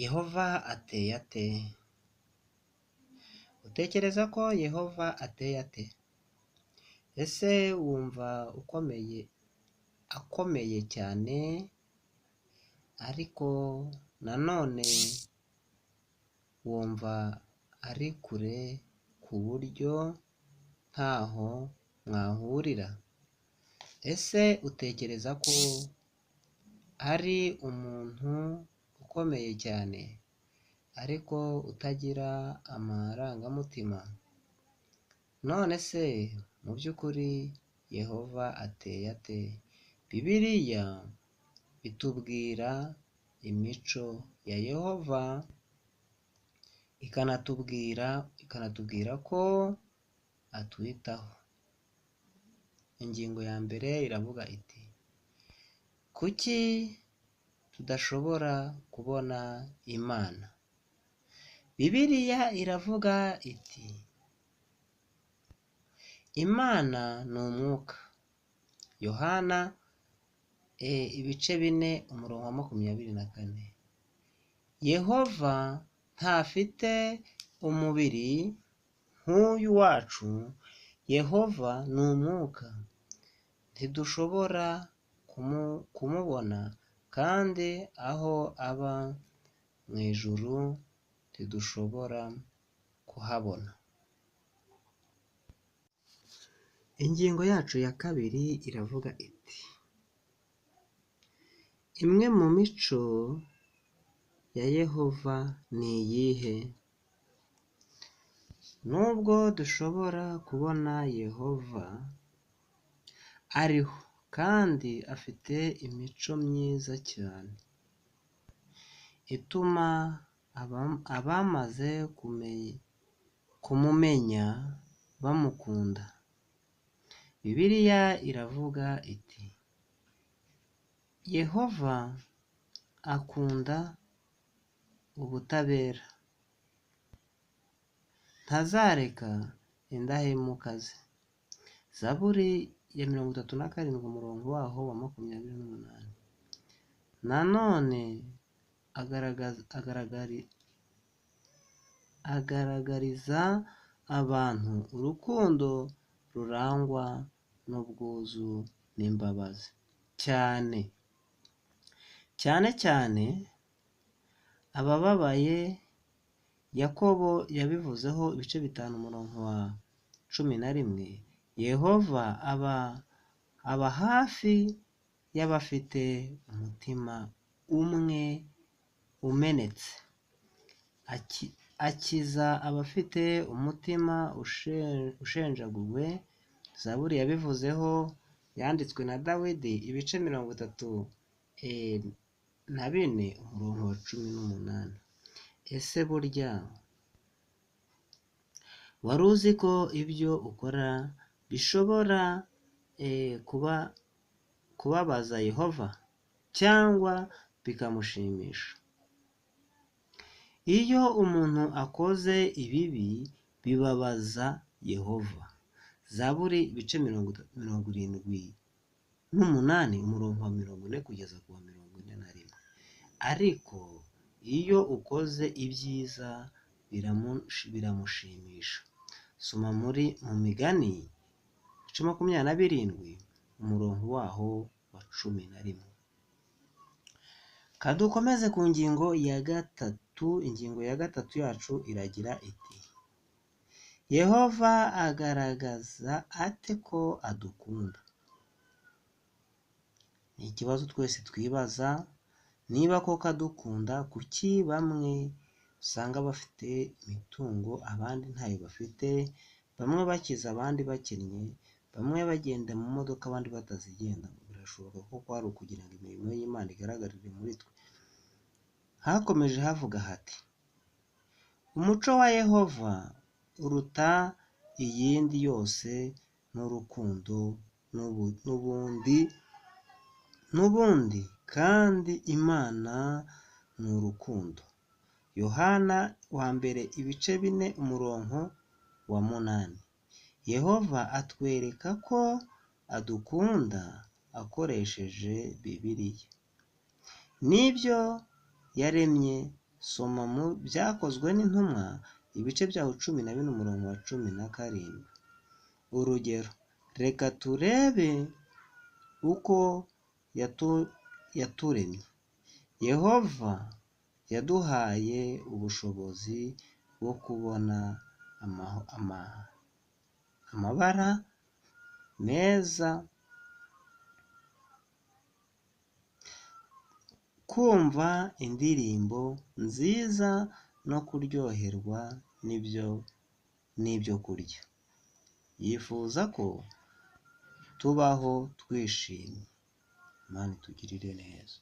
Yehova ateye ate? Utekereza ko Yehova ateye ate? Ese wumva akomeye cyane, ariko nanone wumva ari kure ku buryo ntaho mwahurira? Ese utekereza ko ari umuntu ukomeye cyane ariko utagira amarangamutima? None se mu by'ukuri Yehova ateye ate? Bibiliya itubwira imico ya Yehova, ikanatubwira ko atwitaho. Ingingo ya mbere iravuga iti: kuki tudashobora kubona Imana? Bibiliya iravuga iti: Imana ni umwuka. Yohana 4:24. Yehova ntafite umubiri nk'uyu wacu. Yehova ni umwuka. Ntidushobora kumubona, kandi aho aba mu ijuru ntidushobora kuhabona. Ingingo yacu ya kabiri iravuga iti: imwe mu mico ya Yehova ni iyihe? Nubwo dushobora kubona Yehova ariho kandi afite imico myiza cyane ituma abamaze kumumenya bamukunda. Bibiliya iravuga iti: Yehova akunda ubutabera, ntazareka indahemuka ze. Zaburi ya 37:28. Nanone agaragariza abantu urukundo rurangwa n'ubwuzu n'imbabazi cyane cyane abababaye. Yakobo yabivuzeho 5:11. Yehova aba hafi y'abafite umutima umwe umenetse, akiza abafite umutima ushenjaguwe. Zaburi yabivuzeho, yanditswe na Dawidi, 34:18. Ese burya wari uzi ko ibyo ukora bishobora kubabaza Yehova cyangwa bikamushimisha? Iyo umuntu akoze ibibi bibabaza Yehova. Zaburi 78:40-41. Ariko iyo ukoze ibyiza biramushimisha. Soma mu Migani 27:11. Kadukomeze ku ngingo ya gatatu. Ingingo ya gatatu yacu iragira iti: Yehova agaragaza ate ko adukunda? Ni ikibazo twese twibaza. Niba koko adukunda, kuki bamwe usanga bafite imitungo abandi ntayo bafite, bamwe bakize abandi bakennye, bamwe bagenda mu modoka abandi batazigenda? Birashoboka ko ari ukugira ngo imirimo y'Imana igaragarire muri twe. Hakomeje havuga hati: umuco wa Yehova uruta iyindi yose n'urukundo n'ubundi kandi Imana ni urukundo. Yohana 1:4:8. Yehova atwereka ko adukunda akoresheje Bibiliya n'ibyo yaremye Soma mu Byakozwe n'Intumwa ibice byaho 14 umurongo wa 17. Urugero, reka turebe uko yaturemye. Yehova yaduhaye ubushobozi bwo kubona amabara meza, kumva indirimbo nziza no kuryoherwa n'ibyo kurya. Yifuza ko tubaho twishimye. Imana itugirire neza.